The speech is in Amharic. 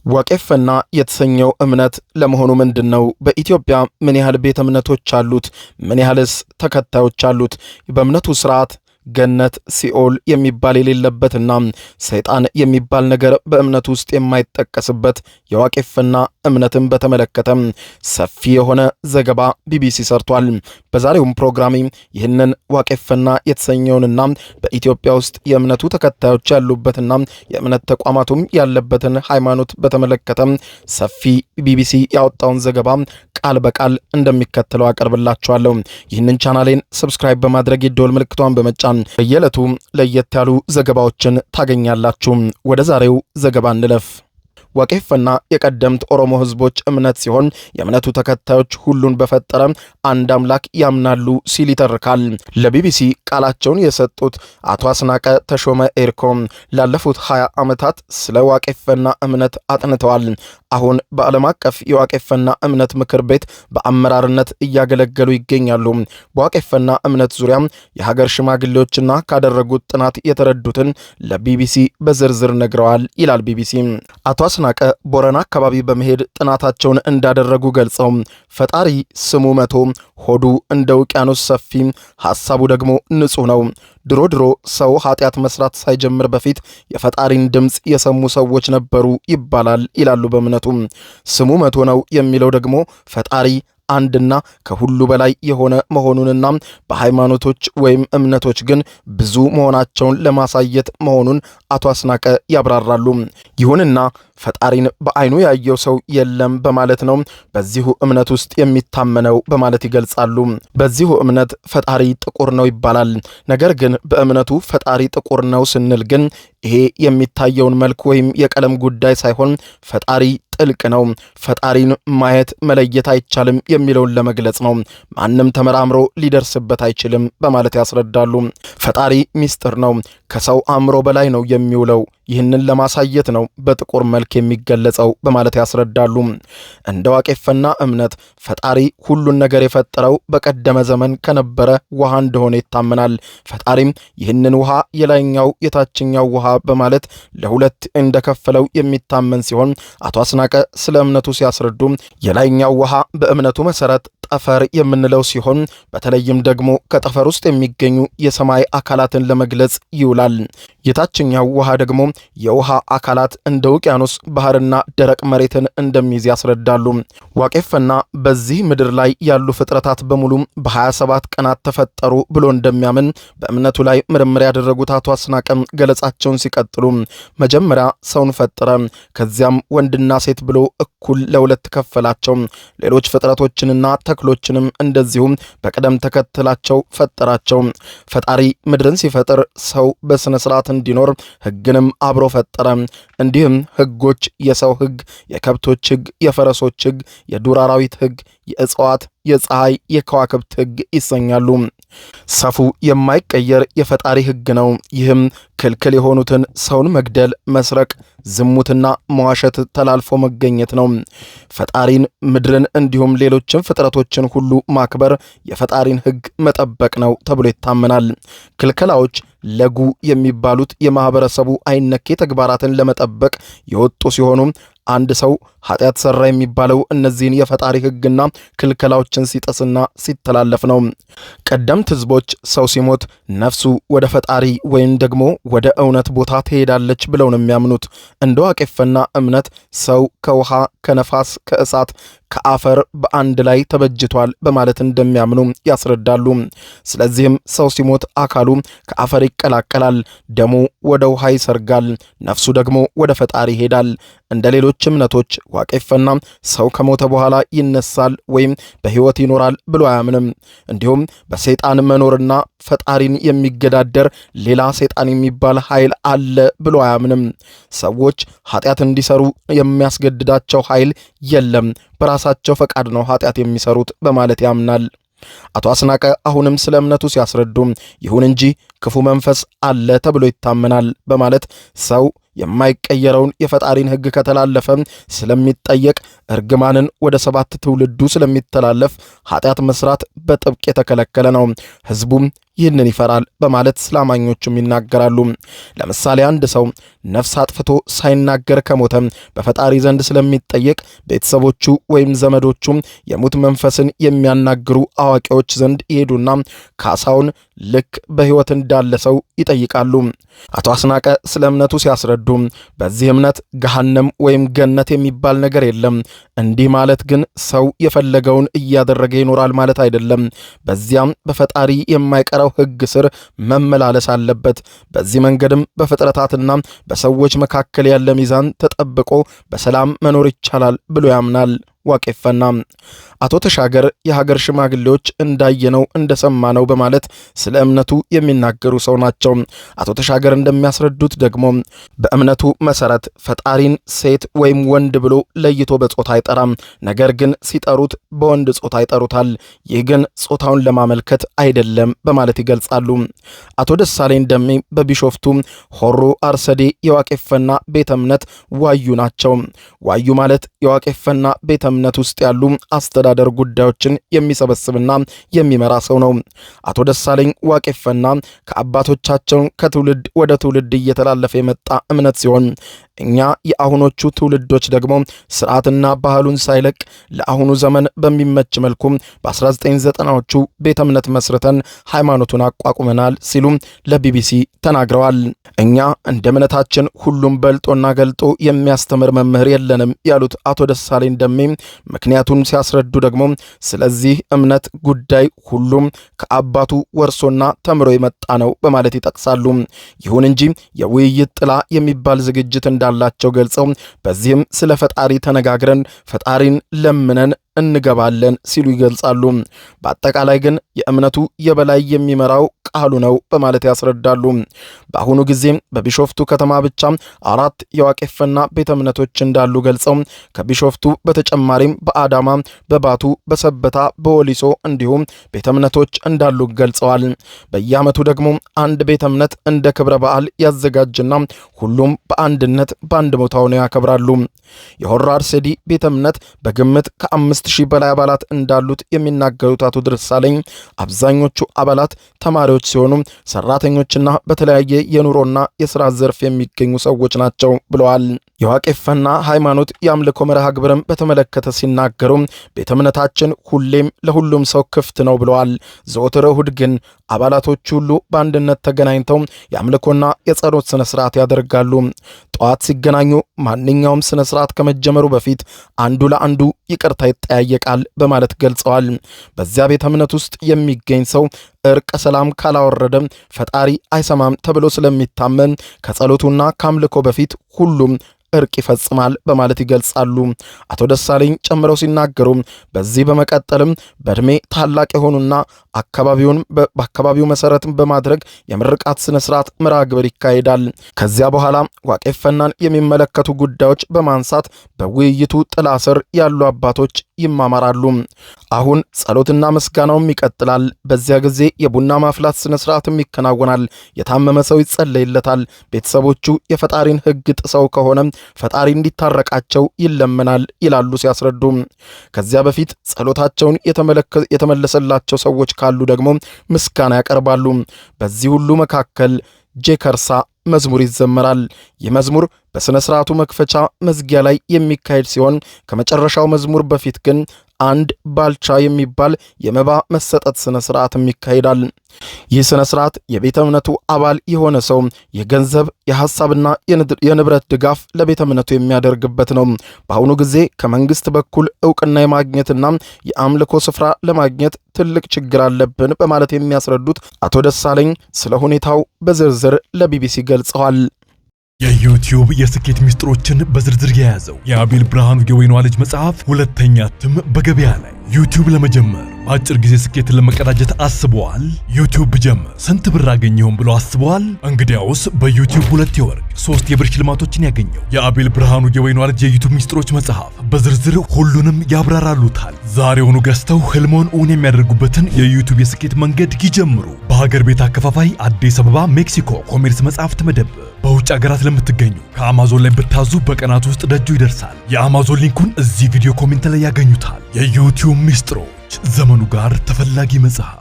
ዋቄፈና የተሰኘው እምነት ለመሆኑ ምንድነው? በኢትዮጵያ ምን ያህል ቤተ እምነቶች አሉት? ምን ያህልስ ተከታዮች አሉት? በእምነቱ ስርዓት ገነት ሲኦል የሚባል የሌለበትና ሰይጣን የሚባል ነገር በእምነቱ ውስጥ የማይጠቀስበት የዋቄፈና እምነትን በተመለከተ ሰፊ የሆነ ዘገባ ቢቢሲ ሰርቷል። በዛሬውም ፕሮግራሚ ይህንን ዋቄፈና የተሰኘውንና በኢትዮጵያ ውስጥ የእምነቱ ተከታዮች ያሉበትና የእምነት ተቋማቱም ያለበትን ሃይማኖት በተመለከተ ሰፊ ቢቢሲ ያወጣውን ዘገባ ቃል በቃል እንደሚከተለው አቀርብላችኋለሁ። ይህንን ቻናሌን ሰብስክራይብ በማድረግ የደወል ምልክቷን በመጫን በየዕለቱ ለየት ያሉ ዘገባዎችን ታገኛላችሁ። ወደ ዛሬው ዘገባ እንለፍ። ዋቄፈና የቀደምት ኦሮሞ ህዝቦች እምነት ሲሆን የእምነቱ ተከታዮች ሁሉን በፈጠረ አንድ አምላክ ያምናሉ ሲል ይተርካል። ለቢቢሲ ቃላቸውን የሰጡት አቶ አስናቀ ተሾመ ኤርኮ ላለፉት 20 ዓመታት ስለ ዋቄፈና እምነት አጥንተዋል። አሁን በዓለም አቀፍ የዋቄፈና እምነት ምክር ቤት በአመራርነት እያገለገሉ ይገኛሉ። በዋቄፈና እምነት ዙሪያ የሀገር ሽማግሌዎችና ካደረጉት ጥናት የተረዱትን ለቢቢሲ በዝርዝር ነግረዋል ይላል ቢቢሲ። አቶ አስናቀ ቦረና አካባቢ በመሄድ ጥናታቸውን እንዳደረጉ ገልጸው ፈጣሪ ስሙ መቶ ሆዱ እንደ ውቅያኖስ ሰፊ ሐሳቡ ደግሞ ንጹህ ነው። ድሮ ሰው ኃጢአት መስራት ሳይጀምር በፊት የፈጣሪን ድምፅ የሰሙ ሰዎች ነበሩ ይባላል ይላሉ። በእምነቱ ስሙ መቶ ነው የሚለው ደግሞ ፈጣሪ አንድና ከሁሉ በላይ የሆነ መሆኑንና በሃይማኖቶች ወይም እምነቶች ግን ብዙ መሆናቸውን ለማሳየት መሆኑን አቶ አስናቀ ያብራራሉ። ይሁንና ፈጣሪን በአይኑ ያየው ሰው የለም በማለት ነው በዚሁ እምነት ውስጥ የሚታመነው በማለት ይገልጻሉ። በዚሁ እምነት ፈጣሪ ጥቁር ነው ይባላል። ነገር ግን በእምነቱ ፈጣሪ ጥቁር ነው ስንል ግን ይሄ የሚታየውን መልክ ወይም የቀለም ጉዳይ ሳይሆን ፈጣሪ ጥልቅ ነው፣ ፈጣሪን ማየት መለየት አይቻልም የሚለውን ለመግለጽ ነው። ማንም ተመራምሮ ሊደርስበት አይችልም በማለት ያስረዳሉ። ፈጣሪ ሚስጥር ነው፣ ከሰው አእምሮ በላይ ነው የሚውለው። ይህንን ለማሳየት ነው በጥቁር መልክ የሚገለጸው በማለት ያስረዳሉ። እንደ ዋቄፈና እምነት ፈጣሪ ሁሉን ነገር የፈጠረው በቀደመ ዘመን ከነበረ ውሃ እንደሆነ ይታመናል። ፈጣሪም ይህንን ውሃ የላይኛው የታችኛው ውሃ በማለት ለሁለት እንደከፈለው የሚታመን ሲሆን አቶ አስናቀ ስለ እምነቱ ሲያስረዱ የላይኛው ውሃ በእምነቱ መሰረት ጠፈር የምንለው ሲሆን በተለይም ደግሞ ከጠፈር ውስጥ የሚገኙ የሰማይ አካላትን ለመግለጽ ይውላል። የታችኛው ውሃ ደግሞ የውሃ አካላት እንደ ውቅያኖስ ባህርና ደረቅ መሬትን እንደሚይዝ ያስረዳሉ። ዋቄፈና በዚህ ምድር ላይ ያሉ ፍጥረታት በሙሉ በ27 ቀናት ተፈጠሩ ብሎ እንደሚያምን በእምነቱ ላይ ምርምር ያደረጉት አቶ አስናቀም ገለጻቸውን ሲቀጥሉ መጀመሪያ ሰውን ፈጠረ፣ ከዚያም ወንድና ሴት ብሎ እኩል ለሁለት ከፈላቸው። ሌሎች ፍጥረቶችንና ተክሎችንም እንደዚሁም በቅደም ተከተላቸው ፈጠራቸው። ፈጣሪ ምድርን ሲፈጥር ሰው በስነ ስርዓት እንዲኖር ሕግንም አብሮ ፈጠረ። እንዲህም ሕጎች የሰው ሕግ፣ የከብቶች ሕግ፣ የፈረሶች ሕግ፣ የዱር አራዊት ሕግ፣ የእጽዋት፣ የፀሐይ፣ የከዋክብት ሕግ ይሰኛሉ። ሰፉ የማይቀየር የፈጣሪ ሕግ ነው። ይህም ክልክል የሆኑትን ሰውን መግደል፣ መስረቅ፣ ዝሙትና መዋሸት ተላልፎ መገኘት ነው። ፈጣሪን፣ ምድርን እንዲሁም ሌሎችን ፍጥረቶችን ሁሉ ማክበር የፈጣሪን ሕግ መጠበቅ ነው ተብሎ ይታመናል። ክልከላዎች ለጉ የሚባሉት የማህበረሰቡ አይነኬ ተግባራትን ለመጠበቅ የወጡ ሲሆኑ አንድ ሰው ኃጢአት ሰራ የሚባለው እነዚህን የፈጣሪ ሕግና ክልከላዎችን ሲጥስና ሲተላለፍ ነው። ቀደምት ሕዝቦች ሰው ሲሞት ነፍሱ ወደ ፈጣሪ ወይም ደግሞ ወደ እውነት ቦታ ትሄዳለች ብለው ነው የሚያምኑት። እንደ ዋቄፈና እምነት ሰው ከውሃ፣ ከነፋስ፣ ከእሳት፣ ከአፈር በአንድ ላይ ተበጅቷል በማለት እንደሚያምኑ ያስረዳሉ። ስለዚህም ሰው ሲሞት አካሉ ከአፈር ይቀላቀላል፣ ደሙ ወደ ውሃ ይሰርጋል፣ ነፍሱ ደግሞ ወደ ፈጣሪ ይሄዳል። እንደ ሌሎች እምነቶች ዋቄፈና ሰው ከሞተ በኋላ ይነሳል ወይም በሕይወት ይኖራል ብሎ አያምንም። እንዲሁም በሰይጣን መኖርና ፈጣሪን የሚገዳደር ሌላ ሰይጣን የሚባል ኃይል አለ ብሎ አያምንም። ሰዎች ኃጢአት እንዲሰሩ የሚያስገድዳቸው ኃይል የለም፣ በራሳቸው ፈቃድ ነው ኃጢአት የሚሰሩት በማለት ያምናል። አቶ አስናቀ አሁንም ስለ እምነቱ ሲያስረዱ ይሁን እንጂ ክፉ መንፈስ አለ ተብሎ ይታመናል በማለት ሰው የማይቀየረውን የፈጣሪን ሕግ ከተላለፈ ስለሚጠየቅ እርግማንን ወደ 7 ትውልዱ ስለሚተላለፍ ኃጢአት መስራት በጥብቅ የተከለከለ ነው። ሕዝቡም ይህንን ይፈራል በማለት እስላማኞቹም ይናገራሉ። ለምሳሌ አንድ ሰው ነፍስ አጥፍቶ ሳይናገር ከሞተ በፈጣሪ ዘንድ ስለሚጠየቅ ቤተሰቦቹ ወይም ዘመዶቹ የሙት መንፈስን የሚያናግሩ አዋቂዎች ዘንድ ይሄዱና ካሳውን ልክ በሕይወት እንዳለ ሰው ይጠይቃሉ። አቶ አስናቀ ስለ እምነቱ ሲያስረዱ በዚህ እምነት ገሃነም ወይም ገነት የሚባል ነገር የለም። እንዲህ ማለት ግን ሰው የፈለገውን እያደረገ ይኖራል ማለት አይደለም። በዚያም በፈጣሪ የማይቀረው ሕግ ስር መመላለስ አለበት። በዚህ መንገድም በፍጥረታትና በሰዎች መካከል ያለ ሚዛን ተጠብቆ በሰላም መኖር ይቻላል ብሎ ያምናል ዋቄፈና። አቶ ተሻገር የሀገር ሽማግሌዎች እንዳየነው እንደሰማነው በማለት ስለ እምነቱ የሚናገሩ ሰው ናቸው። አቶ ተሻገር እንደሚያስረዱት ደግሞ በእምነቱ መሰረት ፈጣሪን ሴት ወይም ወንድ ብሎ ለይቶ በጾታ አይጠራም። ነገር ግን ሲጠሩት በወንድ ጾታ ይጠሩታል። ይህ ግን ጾታውን ለማመልከት አይደለም በማለት ይገልጻሉ። አቶ ደሳለኝ ደሜ በቢሾፍቱ ሆሮ አርሰዴ የዋቄፈና ቤተ እምነት ዋዩ ናቸው። ዋዩ ማለት የዋቄፈና ቤተ እምነት ውስጥ ያሉ አስተዳደር ጉዳዮችን የሚሰበስብና የሚመራ ሰው ነው። አቶ ደሳለኝ ዋቄፈና ከአባቶቻቸው ከትውልድ ወደ ትውልድ እየተላለፈ የመጣ እምነት ሲሆን እኛ የአሁኖቹ ትውልዶች ደግሞ ስርዓትና ባህሉን ሳይለቅ ለአሁኑ ዘመን በሚመች መልኩ በ1990ዎቹ ቤተ እምነት መስርተን ሃይማኖቱን አቋቁመናል ሲሉ ለቢቢሲ ተናግረዋል። እኛ እንደ እምነታችን ሁሉም በልጦና ገልጦ የሚያስተምር መምህር የለንም ያሉት አቶ ደሳለኝ ደሜ ምክንያቱን ሲያስረዱ ደግሞ ስለዚህ እምነት ጉዳይ ሁሉም ከአባቱ ወርሶና ተምሮ የመጣ ነው በማለት ይጠቅሳሉ። ይሁን እንጂ የውይይት ጥላ የሚባል ዝግጅት እንዳላቸው ገልጸው በዚህም ስለ ፈጣሪ ተነጋግረን ፈጣሪን ለምነን እንገባለን ሲሉ ይገልጻሉ። በአጠቃላይ ግን የእምነቱ የበላይ የሚመራው ቃሉ ነው በማለት ያስረዳሉ። በአሁኑ ጊዜ በቢሾፍቱ ከተማ ብቻ 4 የዋቄፈና ቤተ እምነቶች እንዳሉ ገልጸው ከቢሾፍቱ በተጨማሪም በአዳማ፣ በባቱ፣ በሰበታ፣ በወሊሶ እንዲሁም ቤተ እምነቶች እንዳሉ ገልጸዋል። በየዓመቱ ደግሞ አንድ ቤተ እምነት እንደ ክብረ በዓል ያዘጋጅና ሁሉም በአንድነት በአንድ ቦታው ነው ያከብራሉ። የሆራ አርሰዲ ቤተ እምነት በግምት ከ5000 በላይ አባላት እንዳሉት የሚናገሩት አቶ ደሳለኝ አብዛኞቹ አባላት ተማሪዎች ሲሆኑ ሰራተኞችና በተለያየ የኑሮና የሥራ ዘርፍ የሚገኙ ሰዎች ናቸው ብለዋል። የዋቄፈና ሃይማኖት የአምልኮ መርሃ ግብርን በተመለከተ ሲናገሩ ቤተ እምነታችን ሁሌም ለሁሉም ሰው ክፍት ነው ብለዋል። ዘወትር እሁድ ግን አባላቶች ሁሉ በአንድነት ተገናኝተው የአምልኮና የጸሎት ስነ ስርዓት ያደርጋሉ። ጠዋት ሲገናኙ ማንኛውም ስነ ስርዓት ከመጀመሩ በፊት አንዱ ለአንዱ ይቅርታ ይጠያየቃል በማለት ገልጸዋል። በዚያ ቤተ እምነት ውስጥ የሚገኝ ሰው እርቀ ሰላም ካላወረደ ፈጣሪ አይሰማም ተብሎ ስለሚታመን ከጸሎቱና ከአምልኮ በፊት ሁሉም እርቅ ይፈጽማል በማለት ይገልጻሉ። አቶ ደሳለኝ ጨምረው ሲናገሩ በዚህ በመቀጠልም በእድሜ ታላቅ የሆኑና በአካባቢው መሰረት በማድረግ የምርቃት ስነ ስርዓት መርሃ ግብር ይካሄዳል። ከዚያ በኋላ ዋቄፈናን የሚመለከቱ ጉዳዮች በማንሳት በውይይቱ ጥላ ስር ያሉ አባቶች ይማማራሉ። አሁን ጸሎትና ምስጋናውም ይቀጥላል። በዚያ ጊዜ የቡና ማፍላት ስነ ስርዓትም ይከናወናል። የታመመ ሰው ይጸለይለታል። ቤተሰቦቹ የፈጣሪን ሕግ ጥሰው ከሆነ ፈጣሪ እንዲታረቃቸው ይለመናል ይላሉ ሲያስረዱ። ከዚያ በፊት ጸሎታቸውን የተመለሰላቸው ሰዎች ካሉ ደግሞ ምስጋና ያቀርባሉ። በዚህ ሁሉ መካከል ጄከርሳ መዝሙር ይዘመራል። ይህ መዝሙር በሥነ ሥርዓቱ መክፈቻ መዝጊያ ላይ የሚካሄድ ሲሆን ከመጨረሻው መዝሙር በፊት ግን አንድ ባልቻ የሚባል የመባ መሰጠት ስነ ስርዓትም ይካሄዳል። ይህ ስነ ስርዓት የቤተ እምነቱ አባል የሆነ ሰው የገንዘብ የሐሳብና የንብረት ድጋፍ ለቤተ እምነቱ የሚያደርግበት ነው። በአሁኑ ጊዜ ከመንግስት በኩል ዕውቅና የማግኘትና የአምልኮ ስፍራ ለማግኘት ትልቅ ችግር አለብን በማለት የሚያስረዱት አቶ ደሳለኝ ስለ ሁኔታው በዝርዝር ለቢቢሲ ገልጸዋል። የዩቲዩብ የስኬት ሚስጥሮችን በዝርዝር የያዘው የአቤል ብርሃኑ የወይኗ ልጅ መጽሐፍ ሁለተኛ እትም በገበያ ላይ። ዩቲዩብ ለመጀመር በአጭር ጊዜ ስኬትን ለመቀዳጀት አስበዋል? ዩቲዩብ ብጀምር ስንት ብር አገኘሁም ብሎ አስበዋል? እንግዲያውስ በዩቲዩብ 2 የወርቅ 3 የብር ሽልማቶችን ያገኘው የአቤል ብርሃኑ የወይኗ ልጅ የዩቲዩብ ሚስጥሮች መጽሐፍ በዝርዝር ሁሉንም ያብራራሉታል። ዛሬውኑ ገዝተው ህልሞን እውን የሚያደርጉበትን የዩቲዩብ የስኬት መንገድ ይጀምሩ። በሀገር ቤት አከፋፋይ አዲስ አበባ ሜክሲኮ ኮሜርስ መጽሐፍት መደብር። በውጭ ሀገራት ለምትገኙ ከአማዞን ላይ ብታዙ በቀናት ውስጥ ደጁ ይደርሳል። የአማዞን ሊንኩን እዚህ ቪዲዮ ኮሜንት ላይ ያገኙታል። የዩቲዩብ ሚስጥሮች፣ ዘመኑ ጋር ተፈላጊ መጽሐፍ።